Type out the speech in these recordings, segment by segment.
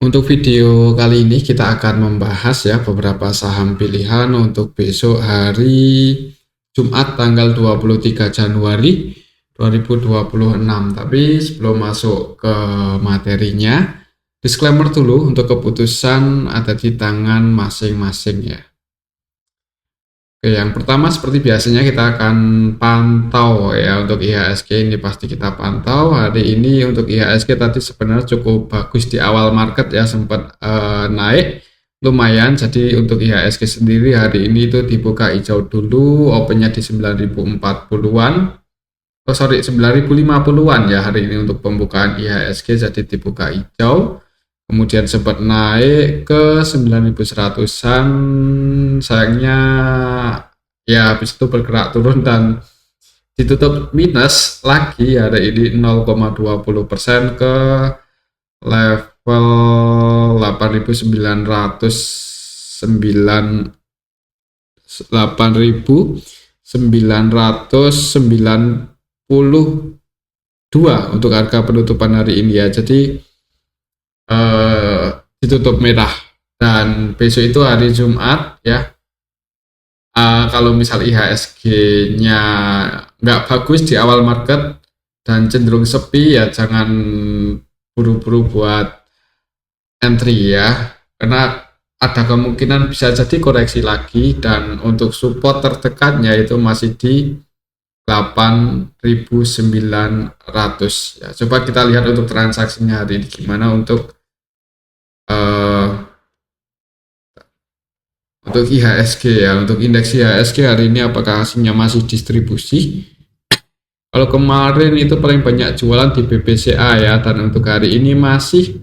Untuk video kali ini kita akan membahas ya beberapa saham pilihan untuk besok hari Jumat tanggal 23 Januari 2026. Tapi sebelum masuk ke materinya, disclaimer dulu untuk keputusan ada di tangan masing-masing ya. Oke, yang pertama seperti biasanya kita akan pantau ya untuk IHSG ini pasti kita pantau. Hari ini untuk IHSG tadi sebenarnya cukup bagus di awal market ya, sempat naik lumayan. Jadi untuk IHSG sendiri hari ini itu dibuka hijau dulu, opennya di 9040-an. Oh sorry, 9050-an ya hari ini untuk pembukaan IHSG, jadi dibuka hijau. Kemudian sempat naik ke 9100-an, sayangnya ya habis itu bergerak turun dan ditutup minus lagi hari ini 0,20% ke level 8.992 untuk harga penutupan hari ini ya. Jadi ditutup merah dan besok itu hari Jumat ya. Kalau misal IHSG-nya nggak bagus di awal market dan cenderung sepi ya jangan buru-buru buat entry ya, karena ada kemungkinan bisa jadi koreksi lagi dan untuk support terdekatnya itu masih di 8.900 ya. Coba kita lihat untuk transaksinya hari ini gimana untuk IHSG ya. Untuk indeks IHSG hari ini apakah hasilnya masih distribusi? Kalau kemarin itu paling banyak jualan di BBCA ya, dan untuk hari ini masih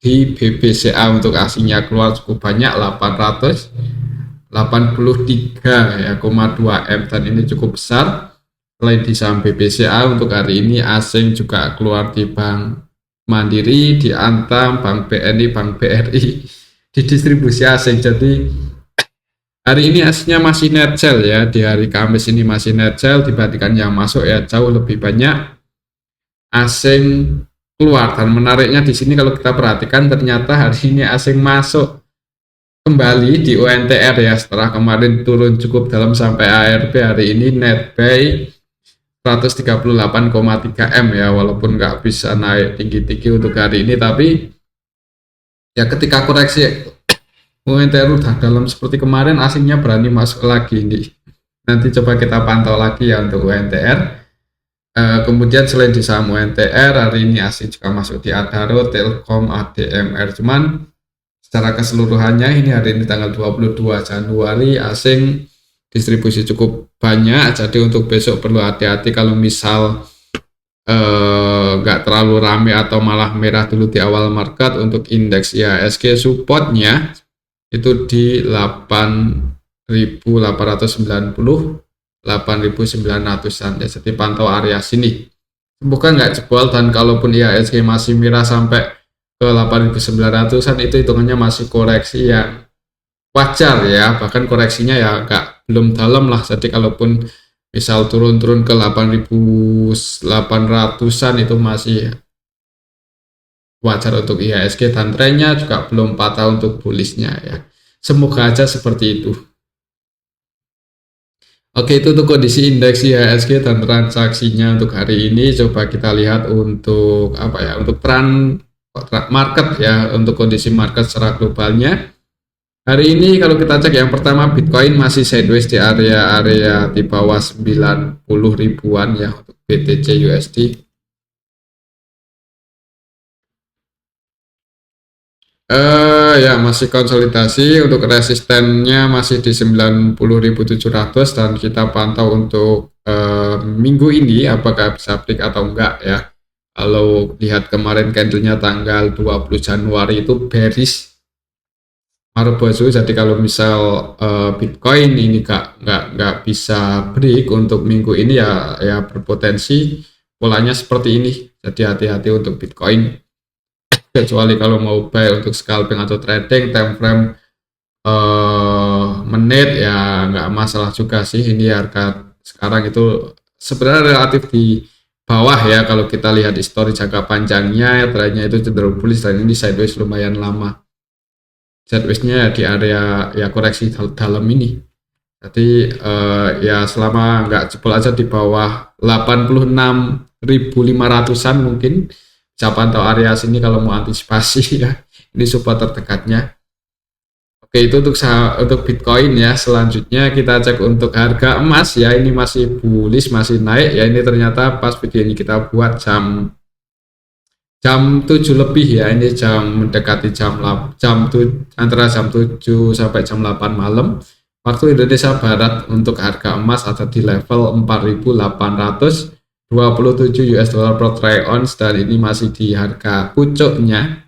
di BBCA. Untuk aslinya keluar cukup banyak 883,2 M dan ini cukup besar. Selain di saham BBCA untuk hari ini asing juga keluar di Bank Mandiri, di Antam, Bank BNI, Bank BRI, di distribusi asing. Jadi hari ini aslinya masih net sell ya, di hari Kamis ini masih net sell dibandingkan yang masuk ya, jauh lebih banyak asing keluar. Dan menariknya di sini kalau kita perhatikan ternyata hari ini asing masuk kembali di UNTR ya, setelah kemarin turun cukup dalam sampai ARB. Hari ini net buy 138,3 M ya, walaupun nggak bisa naik tinggi-tinggi untuk hari ini, tapi ya ketika koreksi UNTR udah dalam seperti kemarin, asingnya berani masuk lagi nih. Nanti coba kita pantau lagi ya untuk UNTR. Kemudian selain di saham UNTR, hari ini asing juga masuk di Adaro, Telkom, ADMR. Cuman secara keseluruhannya ini hari ini tanggal 22 Januari asing distribusi cukup banyak. Jadi untuk besok perlu hati-hati kalau misal nggak terlalu rame atau malah merah dulu di awal market. Untuk indeks IHSG supportnya itu di 8.890, 8.900-an ya, jadi pantau area sini, semoga nggak jebol. Dan kalaupun IHSG masih merah sampai ke 8.900-an itu hitungannya masih koreksi yang wajar ya, bahkan koreksinya ya nggak belum dalam lah. Jadi kalaupun misal turun-turun ke 8.800-an itu masih wajar untuk IHSG dan trennya juga belum patah untuk bullishnya ya. Semoga aja seperti itu. Oke, itu untuk kondisi indeks IHSG dan transaksinya untuk hari ini. Coba kita lihat untuk apa ya, untuk tren market ya, untuk kondisi market secara globalnya. Hari ini kalau kita cek yang pertama, Bitcoin masih sideways di area di bawah 90 ribuan ya untuk BTC USD. Ya masih konsolidasi, untuk resistennya masih di 90.700 dan kita pantau untuk minggu ini apakah bisa break atau enggak ya. Kalau lihat kemarin candlenya tanggal 20 Januari itu bearish Marubozu, jadi kalau misal Bitcoin ini nggak bisa break untuk minggu ini ya berpotensi polanya seperti ini. Jadi hati-hati untuk Bitcoin, kecuali kalau mau buy untuk scalping atau trading time frame menit ya nggak masalah juga sih. Ini harga sekarang itu sebenarnya relatif di bawah ya. Kalau kita lihat histori jangka panjangnya, trennya itu cenderung bullish dan ini sideways lumayan lama. Sideways-nya di area ya koreksi dalam ini. Jadi ya selama nggak jebol aja di bawah 86.500-an mungkin bisa pantau area sini kalau mau antisipasi ya. Ini support terdekatnya. Oke, itu untuk Bitcoin ya. Selanjutnya kita cek untuk harga emas ya. Ini masih bullish, masih naik ya. Ini ternyata pas video ini kita buat jam 7 lebih ya. Ini jam mendekati antara jam 7 sampai jam 8 malam waktu Indonesia Barat. Untuk harga emas ada di level 4.827 US dollar per troy ounce dan ini masih di harga pucuknya.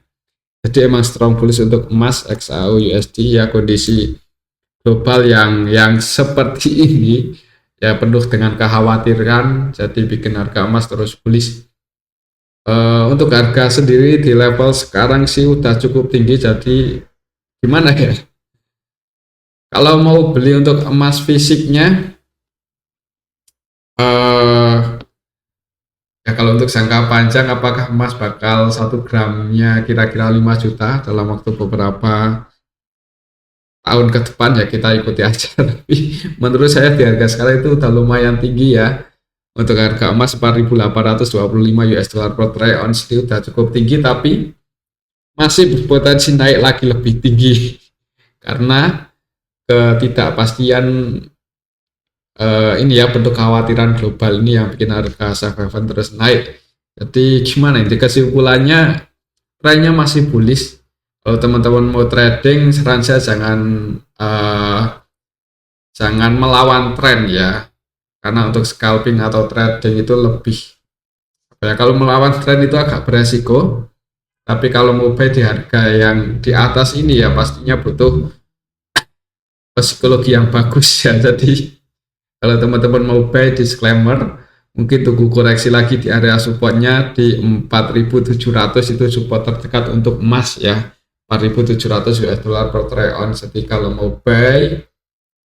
Jadi emang strong bullish untuk emas XAU USD ya. Kondisi global yang seperti ini ya penuh dengan kekhawatiran, jadi bikin harga emas terus bullish. Untuk harga sendiri di level sekarang sih udah cukup tinggi, jadi gimana ya, kalau mau beli untuk emas fisiknya ya kalau untuk jangka panjang apakah emas bakal 1 gramnya kira-kira 5 juta dalam waktu beberapa tahun ke depan, ya kita ikuti aja. Tapi menurut saya di harga sekarang itu udah lumayan tinggi ya. Untuk harga emas 4.825 US dollar per troy ounce itu udah cukup tinggi, tapi masih berpotensi naik lagi lebih tinggi karena ketidakpastian ini ya, bentuk kekhawatiran global ini yang bikin harga safe haven terus naik. Jadi gimana ini kesimpulannya, trennya masih bullish. Kalau teman-teman mau trading, saran saya jangan melawan tren ya, karena untuk scalping atau trading itu lebih ya, kalau melawan tren itu agak beresiko. Tapi kalau mau buy di harga yang di atas ini ya pastinya butuh psikologi yang bagus ya. Jadi kalau teman-teman mau buy, disclaimer, mungkin tunggu koreksi lagi di area supportnya di 4.700, itu support terdekat untuk emas ya, 4.700 US dollar per troy ounce. Jadi kalau mau buy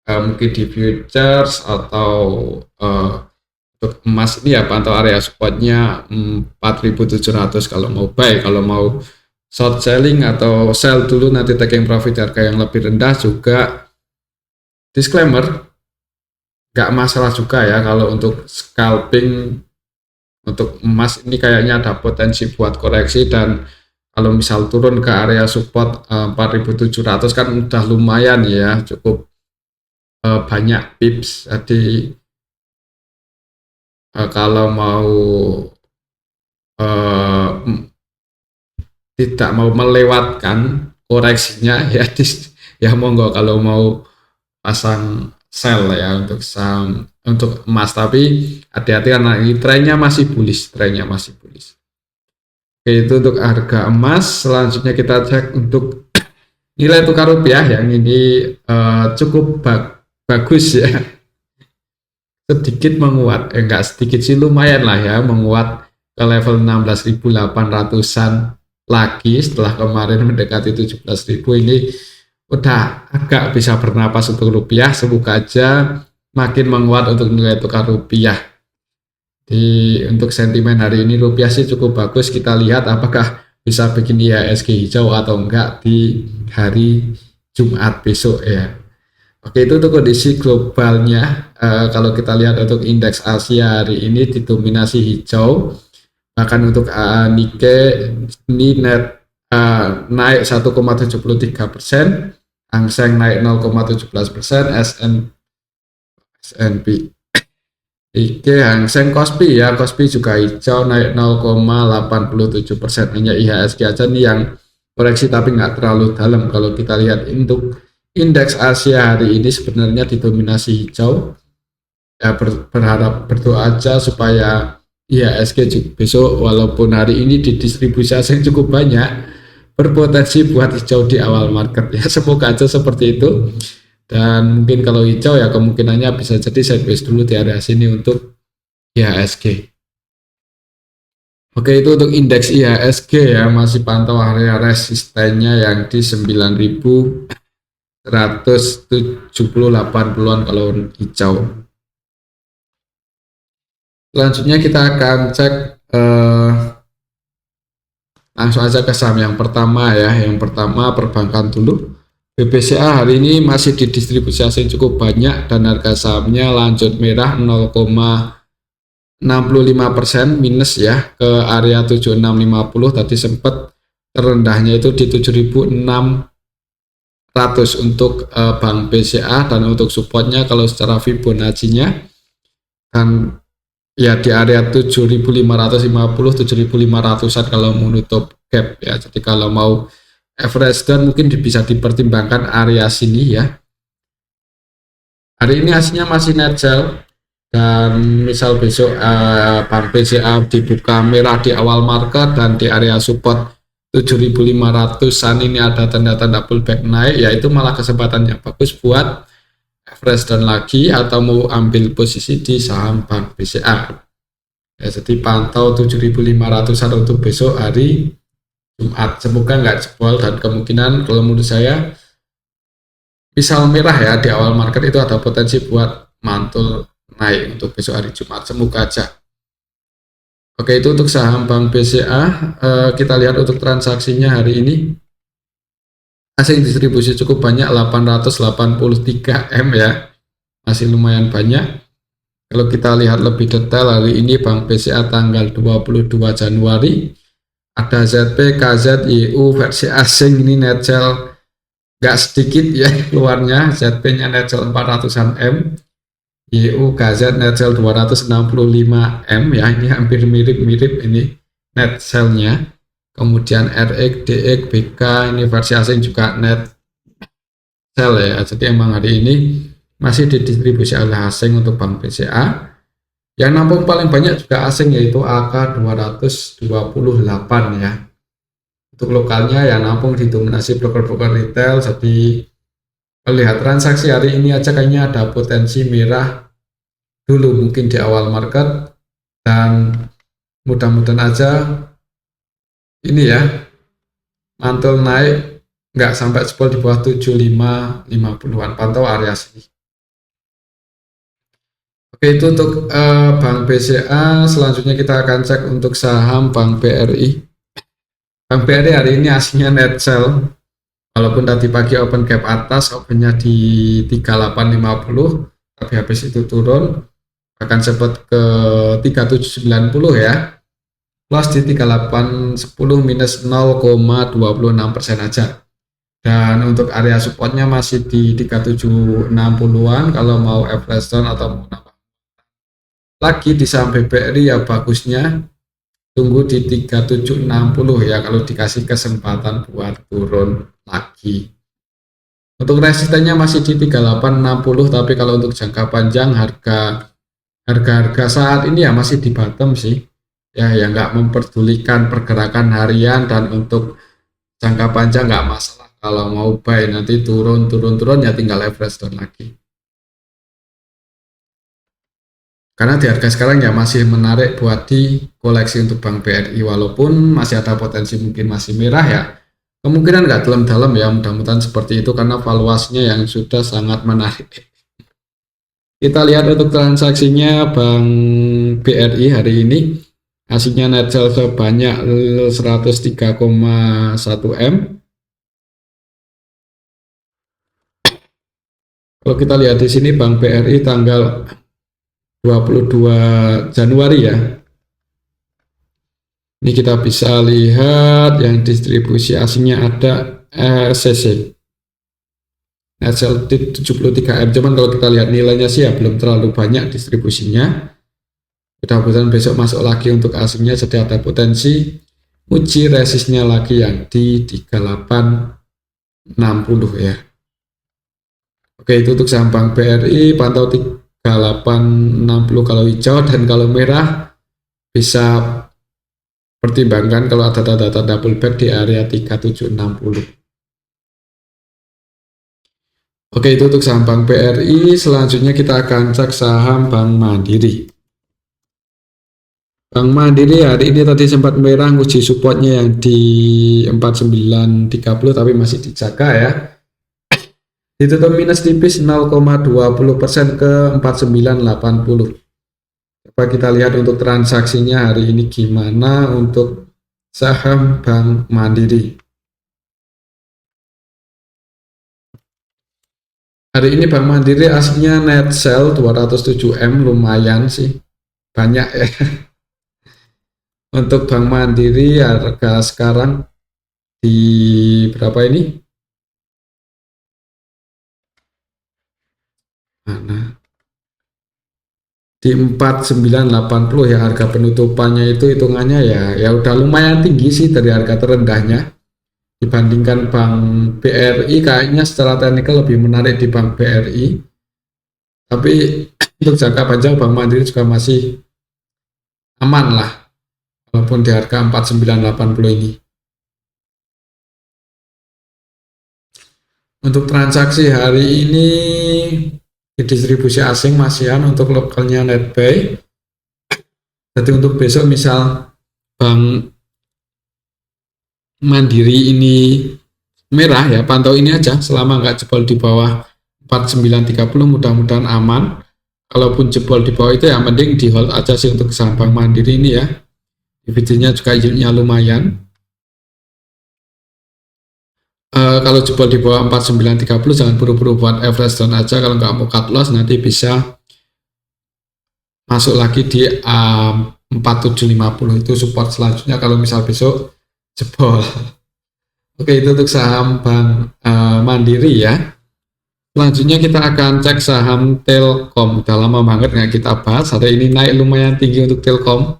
mungkin di futures atau untuk emas ini ya pantau area supportnya 4.700 kalau mau buy. Kalau mau short selling atau sell dulu nanti taking profit harga yang lebih rendah, juga disclaimer nggak masalah juga ya. Kalau untuk scalping untuk emas ini kayaknya ada potensi buat koreksi, dan kalau misal turun ke area support 4.700 kan udah lumayan ya, cukup banyak pips. Jadi kalau mau tidak mau melewatkan koreksinya ya ya monggo kalau mau pasang sell ya untuk saham untuk emas, tapi hati-hati karena ini trennya masih bullish. Oke, itu untuk harga emas. Selanjutnya kita cek untuk nilai tukar rupiah yang ini cukup bagus ya, sedikit menguat, enggak sedikit sih, lumayan lah ya, menguat ke level 16.800-an lagi setelah kemarin mendekati 17.000. Ini udah agak bisa bernapas untuk rupiah. Semoga aja makin menguat untuk nilai tukar rupiah. Untuk sentimen hari ini rupiah sih cukup bagus. Kita lihat apakah bisa bikin IHSG hijau atau enggak di hari Jumat besok ya. Oke, itu untuk kondisi globalnya. Kalau kita lihat untuk indeks Asia hari ini didominasi hijau. Bahkan untuk Nikkei ini naik 1,73%, Hang Seng naik 0,17%, S&P Hang Seng Kospi ya, Kospi juga hijau naik 0,87%. Hanya IHSG aja nih yang koreksi tapi nggak terlalu dalam. Kalau kita lihat untuk indeks Asia hari ini sebenarnya didominasi hijau ya, berdoa aja supaya IHSG besok walaupun hari ini di distribusi asing cukup banyak, berpotensi buat hijau di awal market ya. Semoga aja seperti itu. Dan mungkin kalau hijau ya kemungkinannya bisa jadi sideways dulu di area sini untuk IHSG. Oke, itu untuk indeks IHSG ya, masih pantau area resistennya yang di 9.170-80-an kalau hijau. Selanjutnya kita akan cek langsung aja ke saham yang pertama ya. Yang pertama perbankan dulu. BBCA hari ini masih didistribusi asing cukup banyak dan harga sahamnya lanjut merah 0,65% minus ya ke area 7650. Tadi sempat terendahnya itu di 7600 untuk Bank BCA, dan untuk supportnya kalau secara Fibonacci-nya kan ya di area 7550 7500-an kalau menutup gap ya. Jadi kalau mau average down mungkin bisa dipertimbangkan area sini ya. Hari ini hasilnya masih net sell, dan misal besok Bank BCA dibuka merah di awal market dan di area support 7500-an ini ada tanda-tanda pullback naik, yaitu malah kesempatan yang bagus buat average down lagi atau mau ambil posisi di saham Bank BCA ya. Jadi pantau 7500-an untuk besok hari Jumat, semoga nggak jebol, dan kemungkinan kalau menurut saya misal merah ya di awal market itu ada potensi buat mantul naik untuk besok hari Jumat, semoga aja. Oke, itu untuk saham Bank BCA. Kita lihat untuk transaksinya hari ini asing distribusi cukup banyak 883 M ya, masih lumayan banyak. Kalau kita lihat lebih detail hari ini Bank BCA tanggal 22 Januari ada ZP, KZ, YU versi asing ini net sell nggak sedikit ya keluarnya. ZP nya net sell 400-an M, YU, KZ net sell 265 M ya, ini hampir mirip-mirip ini net sell-nya. Kemudian RX, DX, BK ini versi asing juga net sell ya. Jadi emang hari ini masih didistribusi oleh asing untuk Bank BCA. Yang nampung paling banyak juga asing yaitu AK 228 ya. Untuk lokalnya yang nampung didominasi broker-broker retail. Jadi melihat transaksi hari ini aja kayaknya ada potensi merah dulu mungkin di awal market, dan mudah-mudahan aja ini ya mantul naik nggak sampai jebol di bawah 7550-an, pantau area sini. Oke, itu untuk Bank BCA. Selanjutnya kita akan cek untuk saham Bank BRI. Bank BRI hari ini aslinya net sell, walaupun tadi pagi open gap atas, opennya di 3850, tapi habis itu turun, akan sempat ke 3790 ya, plus di 3810 minus 0,26% aja. Dan untuk area supportnya masih di 3760-an kalau mau average down atau mau nambah lagi di saham BRI ya bagusnya tunggu di 3760 ya kalau dikasih kesempatan buat turun lagi. Untuk resistennya masih di 3860, tapi kalau untuk jangka panjang harga saat ini ya masih di bottom sih ya, yang nggak memperdulikan pergerakan harian, dan untuk jangka panjang nggak masalah kalau mau buy, nanti turun ya tinggal average down lagi. Karena di harga sekarang ya masih menarik buat di koleksi untuk Bank BRI, walaupun masih ada potensi mungkin masih merah ya. Kemungkinan nggak dalam-dalam ya, mudah-mudahan seperti itu karena valuasinya yang sudah sangat menarik. Kita lihat untuk transaksinya Bank BRI hari ini, hasilnya net sell sebanyak 103,1 M. Kalau kita lihat di sini Bank BRI tanggal 22 Januari ya. Ini kita bisa lihat yang distribusi asingnya ada RCC. Net sell 73 M, cuman kalau kita lihat nilainya sih ya belum terlalu banyak distribusinya. Mudah-mudahan besok masuk lagi untuk asingnya, jadi ada potensi uji resistnya lagi yang di 3860 ya. Oke, itu untuk saham Bank BRI, pantau 3860 kalau hijau, dan kalau merah bisa pertimbangkan kalau ada tanda-tanda pullback di area 3760. Oke, itu untuk saham Bank BRI. Selanjutnya kita akan cek saham Bank Mandiri. Bank Mandiri hari ini tadi sempat merah uji supportnya yang di 4930, tapi masih dijaga ya. Ditutup minus tipis 0,20% ke 4980. Coba kita lihat untuk transaksinya hari ini gimana untuk saham Bank Mandiri. Hari ini Bank Mandiri aslinya net sell 207M, lumayan sih, banyak ya. Untuk Bank Mandiri harga sekarang di berapa ini? Mana? Di 4980 ya, harga penutupannya itu hitungannya ya udah lumayan tinggi sih dari harga terendahnya. Dibandingkan Bank BRI kayaknya secara teknikal lebih menarik di Bank BRI. Tapi untuk jangka panjang Bank Mandiri juga masih aman lah walaupun di harga 4980 ini. Untuk transaksi hari ini di distribusi asing masihan, untuk lokalnya netbuy. Jadi untuk besok misal Bank Mandiri ini merah ya, pantau ini aja selama nggak jebol di bawah 4930, mudah-mudahan aman. Kalaupun jebol di bawah itu ya mending di hold aja sih untuk saham Bank Mandiri ini ya. Dividennya juga yieldnya lumayan. Kalau jebol di bawah 4930 jangan buru-buru buat average down aja, kalau nggak mau cut loss nanti bisa masuk lagi di 4750, itu support selanjutnya kalau misal besok jebol. Oke, itu untuk saham Bank Mandiri ya. Selanjutnya kita akan cek saham Telkom. Udah lama banget nggak kita bahas, hari ini naik lumayan tinggi untuk Telkom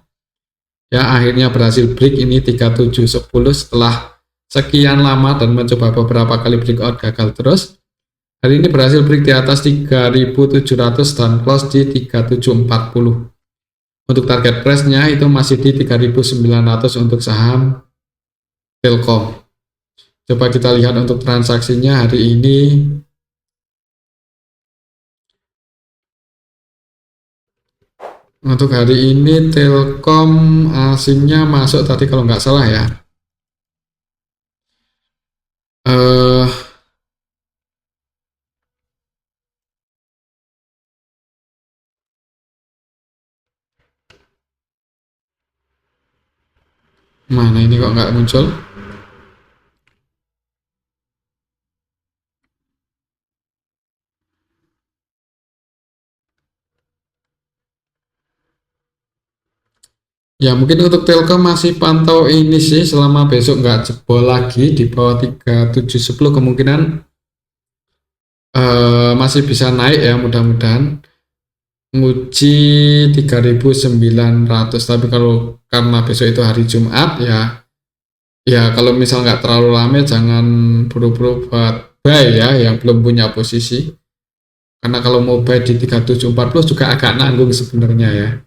ya, akhirnya berhasil break ini 3710 setelah sekian lama dan mencoba beberapa kali breakout gagal terus. Hari ini berhasil break di atas 3700 dan close di 3740. Untuk target price-nya itu masih di 3900 untuk saham Telkom. Coba kita lihat untuk transaksinya hari ini. Untuk hari ini Telkom asingnya masuk tadi kalau nggak salah ya. Mana ini kok nggak muncul? Ya mungkin untuk Telkom masih pantau ini sih, selama besok nggak jebol lagi di bawah 3710 kemungkinan masih bisa naik ya, mudah-mudahan nguji 3900. Tapi kalau karena besok itu hari Jumat ya kalau misal nggak terlalu lama jangan buru-buru buat buy ya yang belum punya posisi, karena kalau mau buy di 3740 juga agak nanggung sebenarnya ya.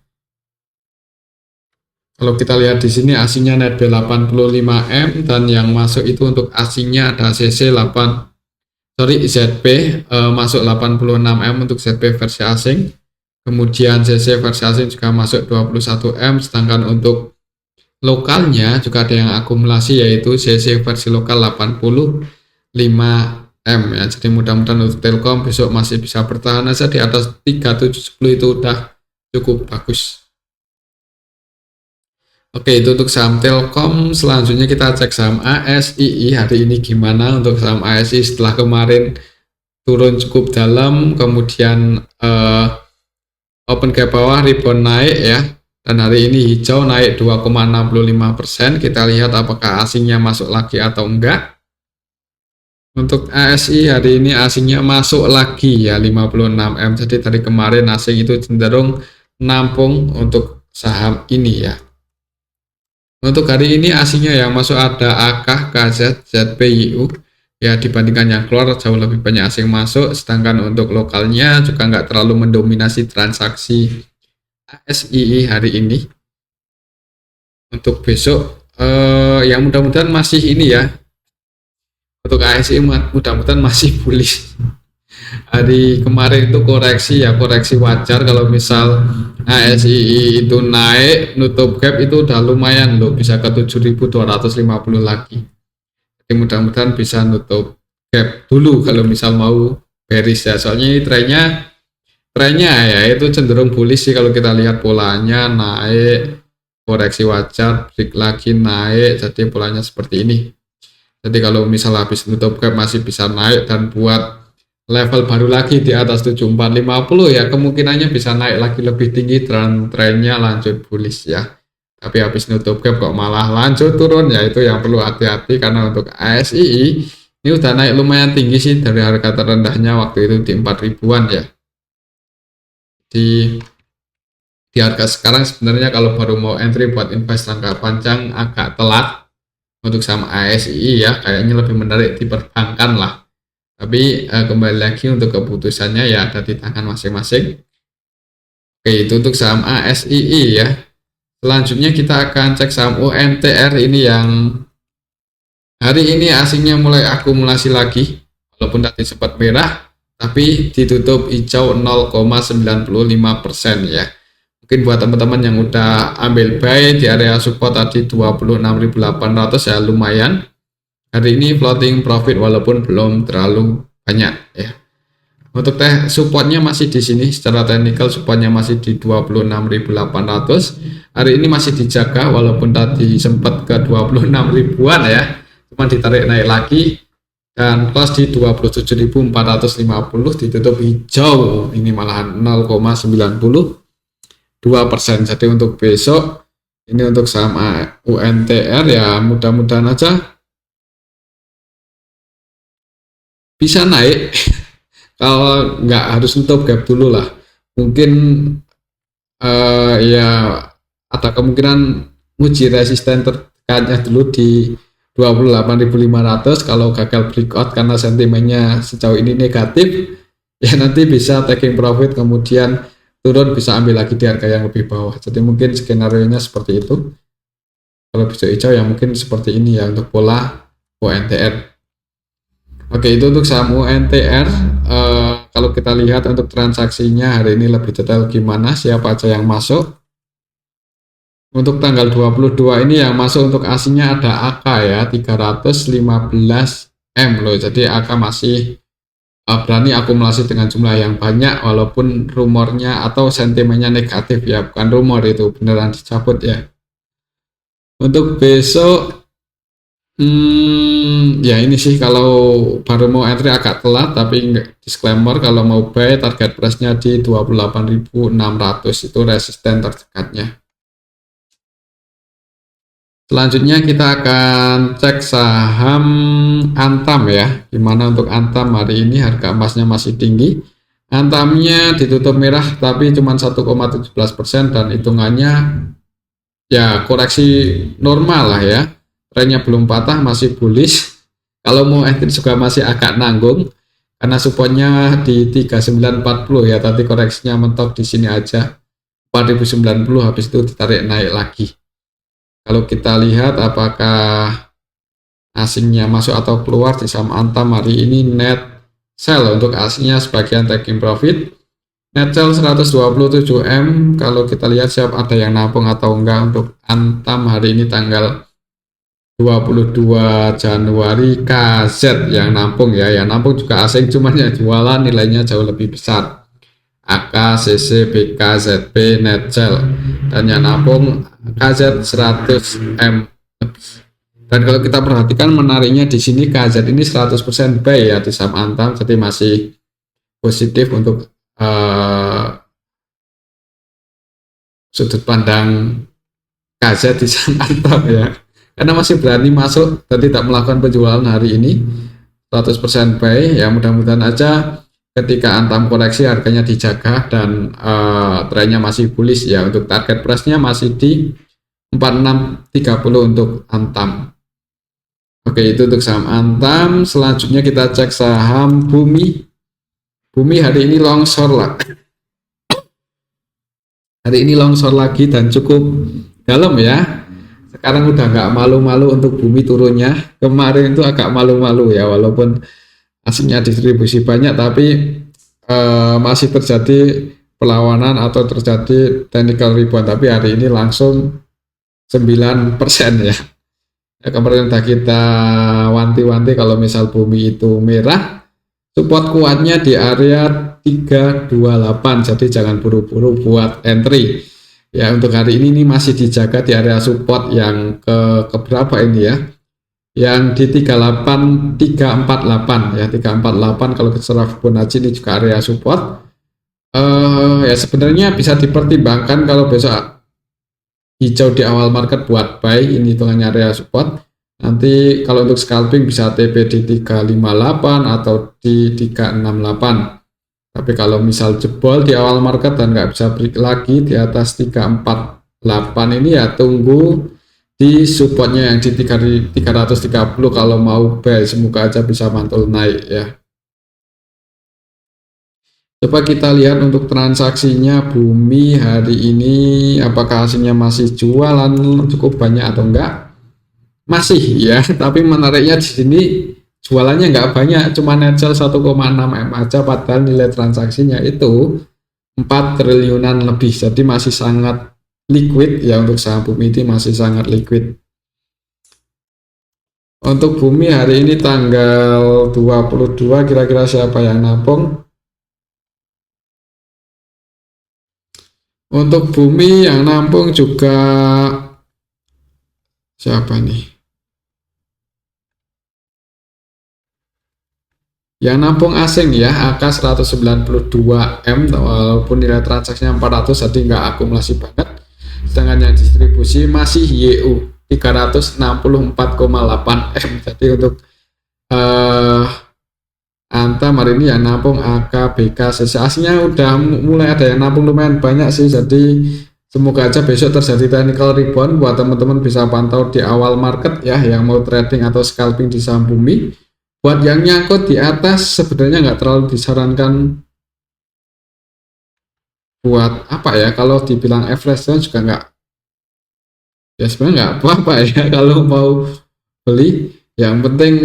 Kalau kita lihat di sini asingnya netbuy 85M dan yang masuk itu untuk asingnya ada ZP masuk 86M untuk ZP versi asing. Kemudian CC versi asing juga masuk 21M, sedangkan untuk lokalnya juga ada yang akumulasi yaitu CC versi lokal 85M ya. Jadi mudah-mudahan untuk Telkom besok masih bisa bertahan aja di atas 3710, itu udah cukup bagus. Oke, itu untuk saham Telkom. Selanjutnya kita cek saham ASII hari ini gimana. Untuk saham ASI setelah kemarin turun cukup dalam, kemudian open gap bawah, rebound naik ya, dan hari ini hijau naik 2,65%. Kita lihat apakah asingnya masuk lagi atau enggak. Untuk ASI hari ini asingnya masuk lagi ya 56M. Jadi dari kemarin asing itu cenderung nampung untuk saham ini ya. Untuk hari ini asingnya yang masuk ada AK, KZ, ZPYU ya, dibandingkan yang keluar jauh lebih banyak asing masuk, sedangkan untuk lokalnya juga nggak terlalu mendominasi transaksi ASII hari ini. Untuk besok yang mudah-mudahan masih ini ya, untuk ASI mudah-mudahan masih bullish. Hari kemarin itu koreksi ya, koreksi wajar. Kalau misal ASI itu naik nutup gap itu udah lumayan loh, bisa ke 7250 lagi. Jadi mudah-mudahan bisa nutup gap dulu kalau misal mau bearish ya, soalnya ini trennya trennya ya itu cenderung bullish sih kalau kita lihat polanya naik, koreksi wajar, break lagi naik, jadi polanya seperti ini. Jadi kalau misal habis nutup gap masih bisa naik dan buat level baru lagi di atas 7450 ya kemungkinannya bisa naik lagi lebih tinggi dan trennya lanjut bullish ya. Tapi habis nutup gap kok malah lanjut turun ya itu yang perlu hati-hati karena untuk ASII ini udah naik lumayan tinggi sih dari harga terendahnya waktu itu di 4 ribuan ya. Di harga sekarang sebenarnya kalau baru mau entry buat invest jangka panjang agak telat untuk saham ASII ya kayaknya lebih menarik di perbankan lah. Tapi kembali lagi untuk keputusannya ya ada di tangan masing-masing. Oke itu untuk saham ASII ya. Selanjutnya kita akan cek saham UNTR ini yang hari ini asingnya mulai akumulasi lagi. Walaupun tadi sempat merah tapi ditutup hijau 0,95% ya. Mungkin buat teman-teman yang udah ambil buy di area support tadi 26.800 ya lumayan. Hari ini floating profit walaupun belum terlalu banyak ya. Untuk supportnya masih di sini, secara teknikal supportnya masih di 26.800. Hari ini masih dijaga walaupun tadi sempat ke 26 ribuan ya. Cuma ditarik naik lagi dan close di 27.450 ditutup hijau. Ini malahan 0,92%. Jadi untuk besok ini untuk saham UNTR ya mudah-mudahan aja bisa naik. Kalau nggak harus nutup gap dulu lah mungkin ya ada kemungkinan uji resisten terdekatnya dulu di 28.500. Kalau gagal breakout karena sentimennya sejauh ini negatif ya nanti bisa taking profit kemudian turun bisa ambil lagi di harga yang lebih bawah. Jadi mungkin skenario nya seperti itu. Kalau besok hijau ya mungkin seperti ini ya untuk pola UNTR. Oke itu untuk saham UNTR. Kalau kita lihat untuk transaksinya hari ini lebih detail gimana siapa aja yang masuk. Untuk tanggal 22 ini yang masuk untuk asingnya ada AK ya 315M loh. Jadi AK masih berani akumulasi dengan jumlah yang banyak walaupun rumornya atau sentimennya negatif ya, bukan rumor itu beneran dicabut ya. Untuk besok ya ini sih kalau baru mau entry agak telat tapi disclaimer kalau mau buy target price-nya di 28.600 itu resisten terdekatnya. Selanjutnya kita akan cek saham Antam ya. Dimana untuk Antam hari ini harga emasnya masih tinggi. Antamnya ditutup merah tapi cuma 1,17% dan hitungannya ya koreksi normal lah ya. Trennya belum patah masih bullish. Kalau mau entry juga masih agak nanggung karena supportnya di 3940 ya. Tadi koreksinya mentok di sini aja 4090 habis itu ditarik naik lagi. Kalau kita lihat apakah asingnya masuk atau keluar di saham Antam hari ini net sell untuk asingnya sebagian taking profit. Net sell 127M. Kalau kita lihat siap ada yang nampung atau enggak untuk Antam hari ini tanggal 22 Januari KZ yang nampung ya. Yang nampung juga asing cuman yang jualan nilainya jauh lebih besar. AK, CC, BK, ZP, net sell dan yang nampung KZ 100M. Dan kalau kita perhatikan menariknya di sini KZ ini 100% buy ya di saham Antam, jadi masih positif untuk sudut pandang KZ di saham Antam ya. Karena masih berani masuk dan tidak melakukan penjualan hari ini 100% buy ya, mudah-mudahan aja ketika Antam koreksi harganya dijaga dan trennya masih bullish ya. Untuk target price-nya masih di 4630 untuk Antam. Oke itu untuk saham Antam. Selanjutnya kita cek saham Bumi. Bumi hari ini longsor lah. Hari ini longsor lagi dan cukup dalam ya. Sekarang udah nggak malu-malu untuk Bumi turunnya. Kemarin itu agak malu-malu ya walaupun aslinya distribusi banyak tapi masih terjadi perlawanan atau terjadi technical rebound, tapi hari ini langsung 9% ya. Kemarin udah kita wanti-wanti kalau misal Bumi itu merah support kuatnya di area 328, jadi jangan buru-buru buat entry ya. Untuk hari ini masih dijaga di area support yang keberapa ini ya, yang di 348 ya, 348. Kalau secara Fibonacci ini juga area support. Ya sebenarnya bisa dipertimbangkan kalau besok hijau di awal market buat buy, ini hitungannya area support. Nanti kalau untuk scalping bisa TP di 358 atau di 368. Tapi kalau misal jebol di awal market dan nggak bisa break lagi di atas 348 ini ya tunggu di supportnya yang di 330 kalau mau buy. Semoga aja bisa mantul naik ya. Coba kita lihat untuk transaksinya Bumi hari ini, apakah hasilnya masih jualan cukup banyak atau enggak? Masih ya, tapi menariknya di sini jualannya enggak banyak, cuma net sell 1,6 M aja, padahal nilai transaksinya itu 4 triliunan lebih, jadi masih sangat liquid ya. Untuk saham Bumi ini masih sangat liquid. Untuk Bumi hari ini tanggal 22, kira-kira siapa yang nampung? Untuk Bumi yang nampung juga siapa nih? Yang nampung asing ya, AK 192M, walaupun nilai transaksinya 400, jadi nggak akumulasi banget. Sedangkan yang distribusi masih YU 364,8M. Jadi untuk Antam hari ini yang nampung AK, BK, CC, aslinya udah mulai ada yang nampung lumayan banyak sih. Jadi semoga aja besok terjadi technical rebound buat teman-teman bisa pantau di awal market ya, yang mau trading atau scalping di saham Bumi. Buat yang nyangkut di atas sebenarnya nggak terlalu disarankan buat apa ya, kalau dibilang average juga nggak, ya sebenarnya nggak apa-apa ya kalau mau beli, yang penting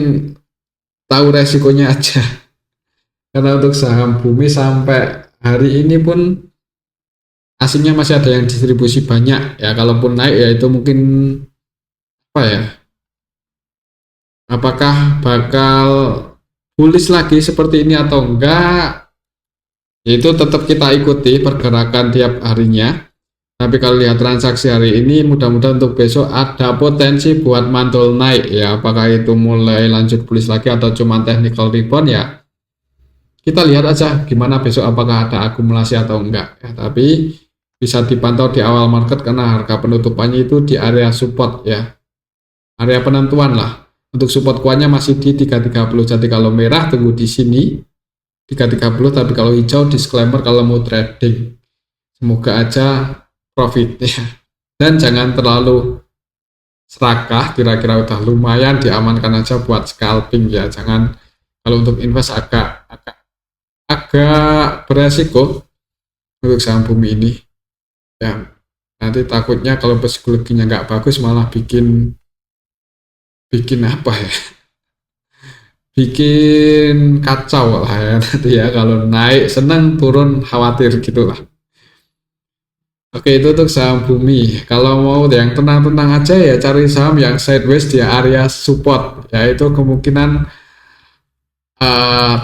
tahu resikonya aja. Karena untuk saham Bumi sampai hari ini pun asingnya masih ada yang distribusi banyak ya. Kalaupun naik ya itu mungkin apa ya, apakah bakal bullish lagi seperti ini atau enggak, itu tetap kita ikuti pergerakan tiap harinya. Tapi kalau lihat transaksi hari ini, mudah-mudahan untuk besok ada potensi buat mantul naik ya. Apakah itu mulai lanjut bullish lagi atau cuma technical rebound ya, kita lihat aja gimana besok, apakah ada akumulasi atau enggak ya. Tapi bisa dipantau di awal market karena harga penutupannya itu di area support ya, area penentuan lah. Untuk support kuatnya masih di 330, jadi kalau merah tunggu di sini 330, tapi kalau hijau disclaimer kalau mau trading. Semoga aja profit ya, dan jangan terlalu serakah, kira-kira udah lumayan diamankan aja buat scalping ya. Jangan, kalau untuk invest agak beresiko untuk saham Bumi ini ya. Nanti takutnya kalau psikologinya nggak bagus malah bikin apa ya, bikin kacau lah ya nanti ya. Kalau naik senang, turun khawatir gitulah. Oke, itu untuk saham Bumi. Kalau mau yang tenang-tenang aja ya cari saham yang sideways di area support, yaitu kemungkinan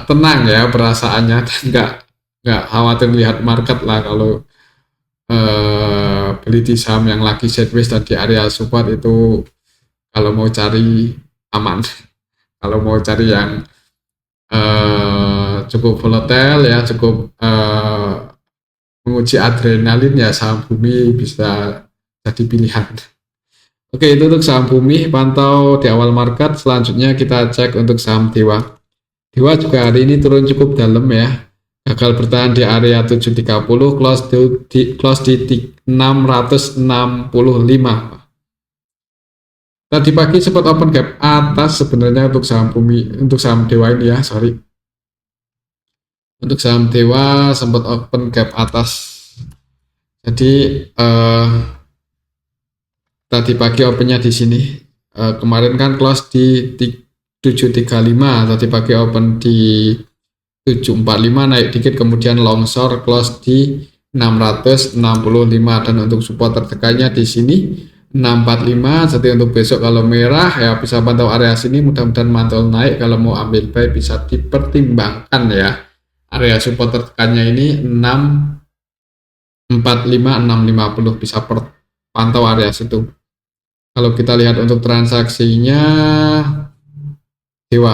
tenang ya perasaannya, dan nggak khawatir lihat market lah. Kalau beli di saham yang lagi sideways dan di area support itu, kalau mau cari aman. Kalau mau cari yang cukup volatile ya, cukup menguji adrenalin ya, saham Bumi bisa jadi pilihan. Oke, itu untuk saham Bumi, pantau di awal market. Selanjutnya kita cek untuk saham Dewa. Dewa juga hari ini turun cukup dalam ya, gagal bertahan di area 730, close di 665. Tadi pagi sempat open gap atas sebenarnya untuk saham Bumi, untuk saham Dewa ini ya, sorry. Untuk saham Dewa sempat open gap atas. Jadi tadi pagi opennya di sini. Kemarin kan close di 735, tadi pagi open di 745, naik dikit kemudian longsor close di 665, dan untuk support tertekannya di sini 645. Jadi untuk besok kalau merah ya bisa pantau area sini, mudah-mudahan mantul naik. Kalau mau ambil buy bisa dipertimbangkan ya area support tertekannya ini 645 650 bisa pantau area situ. Kalau kita lihat untuk transaksinya Dewa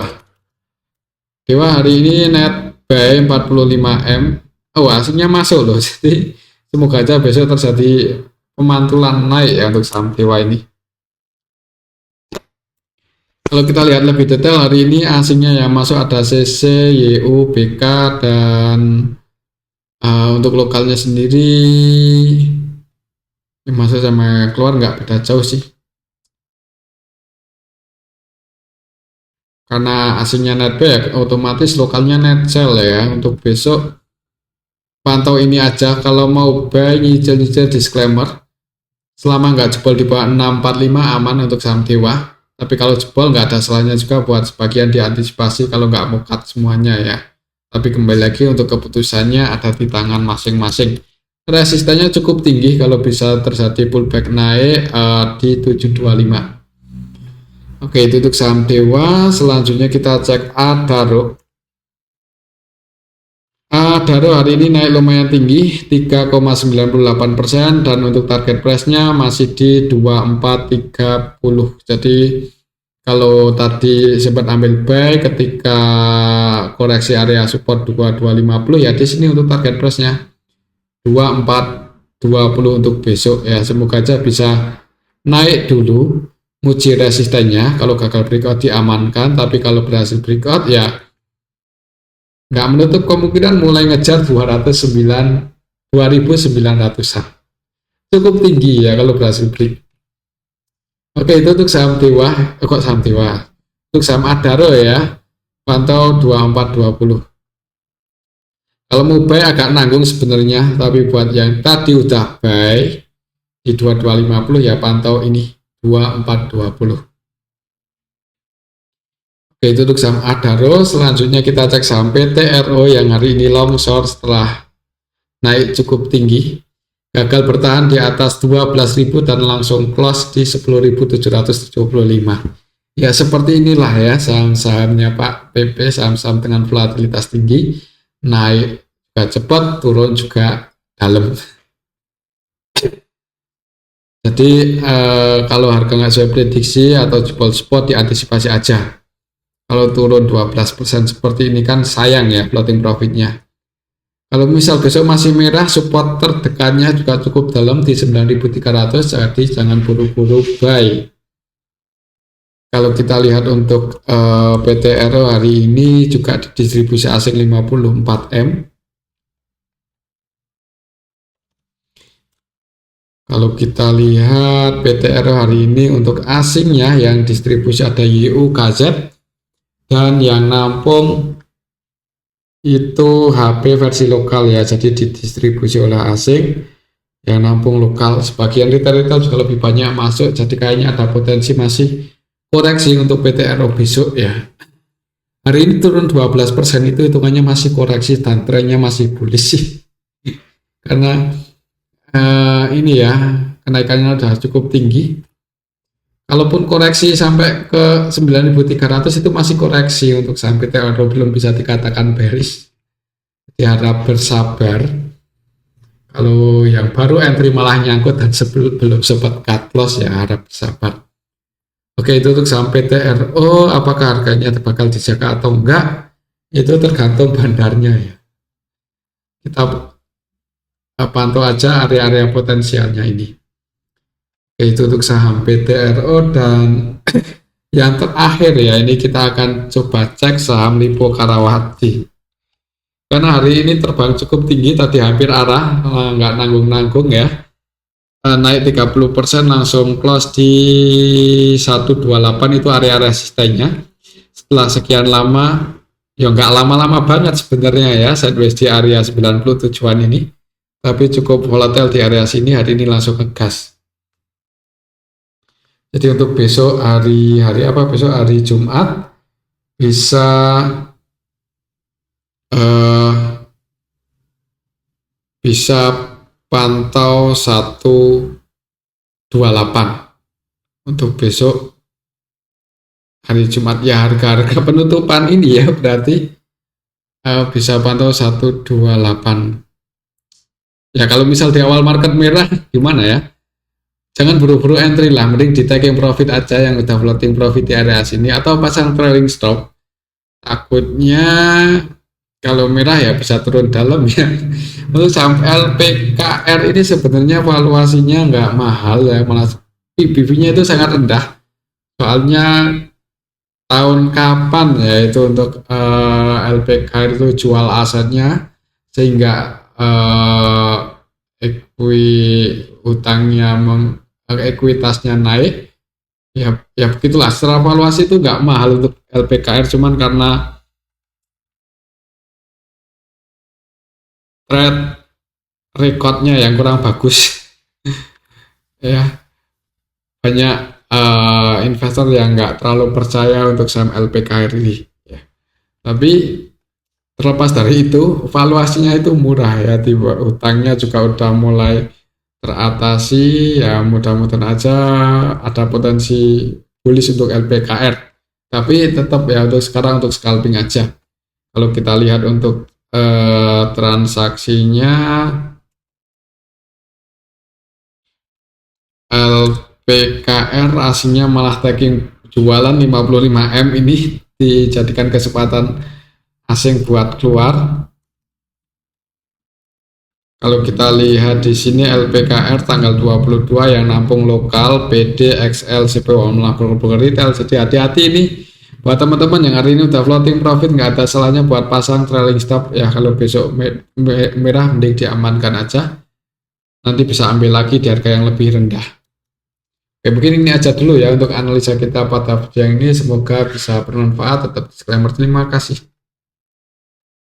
hari ini net buy 45M. Oh, aslinya masuk loh. Jadi semoga aja besok terjadi pemantulan naik ya untuk saham Dewa ini. Kalau kita lihat lebih detail hari ini asingnya yang masuk ada CC, YU, BK, dan untuk lokalnya sendiri yang masuk sama keluar nggak beda jauh sih. Karena asingnya net buy ya, otomatis lokalnya net sell ya. Untuk besok pantau ini aja. Kalau mau buy nyicil-nyicil disclaimer. Selama nggak jebol di bawah 645 aman untuk saham Dewa. Tapi kalau jebol nggak ada salahnya juga buat sebagian diantisipasi kalau nggak mau cut semuanya ya. Tapi kembali lagi untuk keputusannya ada di tangan masing-masing. Resistennya cukup tinggi kalau bisa terjadi pullback naik di 725. Oke, itu untuk saham Dewa. Selanjutnya kita cek Adaro. Adaro hari ini naik lumayan tinggi 3,98% dan untuk target price-nya masih di 2430. Jadi kalau tadi sempat ambil buy ketika koreksi area support 2250 ya di sini untuk target price-nya 2420 untuk besok ya. Semoga aja bisa naik dulu, muji resistennya. Kalau gagal breakout diamankan, tapi kalau berhasil breakout ya nggak menutup kemungkinan mulai ngejar 209.900-an. Cukup tinggi ya kalau berhasil break. Oke, itu untuk saham Dewa. Kok saham Dewa? Untuk saham Adaro ya, pantau 2420. Kalau mau buy agak nanggung sebenarnya, tapi buat yang tadi udah buy di 2250 ya pantau ini 2420. Oke, itu untuk saham Adaro. Selanjutnya kita cek saham PTRO yang hari ini long short setelah naik cukup tinggi. Gagal bertahan di atas 12.000 dan langsung close di 10.775. Ya seperti inilah ya saham-sahamnya Pak PP, saham-saham dengan volatilitas tinggi, naik juga cepat, turun juga dalam. Jadi kalau harga nggak sesuai prediksi atau jebol spot diantisipasi aja. Kalau turun 12% seperti ini kan sayang ya floating profitnya. Kalau misal besok masih merah, support terdekannya juga cukup dalam di 9.300, jadi jangan buru-buru buy. Kalau kita lihat untuk PTRO hari ini juga di distribusi asing 54M. Kalau kita lihat PTRO hari ini untuk asingnya yang distribusi ada YU, KZ, dan yang nampung itu HP versi lokal ya, jadi didistribusi oleh asing, yang nampung lokal. Sebagian retail juga lebih banyak masuk, jadi kayaknya ada potensi masih koreksi untuk PTRO besok ya. Hari ini turun 12% itu hitungannya masih koreksi dan trennya masih bullish sih. Karena ini ya kenaikannya sudah cukup tinggi. Kalaupun koreksi sampai ke 9.300 itu masih koreksi untuk saham PTRO, belum bisa dikatakan bearish. Jadi harap bersabar. Kalau yang baru entry malah nyangkut dan belum sempat cut loss ya harap bersabar. Oke, itu untuk saham PTRO, apakah harganya bakal dijaga atau enggak? Itu tergantung bandarnya ya. Kita pantau aja area-area potensialnya ini. Itu untuk saham PTRO dan yang terakhir ya ini kita akan coba cek saham Lipo Karawati. Karena hari ini terbang cukup tinggi, tadi hampir arah, nggak nanggung-nanggung ya. Naik 30% langsung close di 128 itu area resistennya. Setelah sekian lama, ya nggak lama-lama banget sebenarnya ya, sideways di area 90 tujuan ini. Tapi cukup volatile di area sini, hari ini langsung ngegas. Jadi untuk besok hari apa? Besok hari Jumat bisa pantau 128 untuk besok hari Jumat ya, harga-harga penutupan ini ya berarti bisa pantau 128. Ya kalau misal di awal market merah gimana ya? Jangan buru-buru entry lah, mending di taking profit aja yang udah floating profit di area sini atau pasang trailing stop. Takutnya kalau merah ya bisa turun dalam ya. Untuk saham LPKR ini sebenarnya valuasinya nggak mahal ya, malah PBV-nya itu sangat rendah. Soalnya tahun kapan ya itu untuk LPKR itu jual asetnya sehingga utangnya ekuitasnya naik ya begitulah. Secara valuasi itu nggak mahal untuk LPKR, cuman karena trade recordnya yang kurang bagus ya, banyak investor yang nggak terlalu percaya untuk saham LPKR ini ya. Tapi terlepas dari itu valuasinya itu murah ya, tiba utangnya juga udah mulai teratasi ya, mudah-mudahan aja ada potensi bullish untuk LPKR. Tapi tetap ya untuk sekarang untuk scalping aja. Kalau kita lihat untuk transaksinya LPKR aslinya malah taking jualan 55M ini dijadikan kesempatan asing buat keluar. Kalau kita lihat di sini LPKR tanggal 22 yang nampung lokal, PD, XL, CPO melakukan retail. Jadi hati-hati ini buat teman-teman yang hari ini udah floating profit, nggak ada salahnya buat pasang trailing stop ya. Kalau besok merah mending diamankan aja, nanti bisa ambil lagi di harga yang lebih rendah. Oke, mungkin ini aja dulu ya untuk analisa kita pada video ini, semoga bisa bermanfaat. Tetap disclaimer, terima kasih.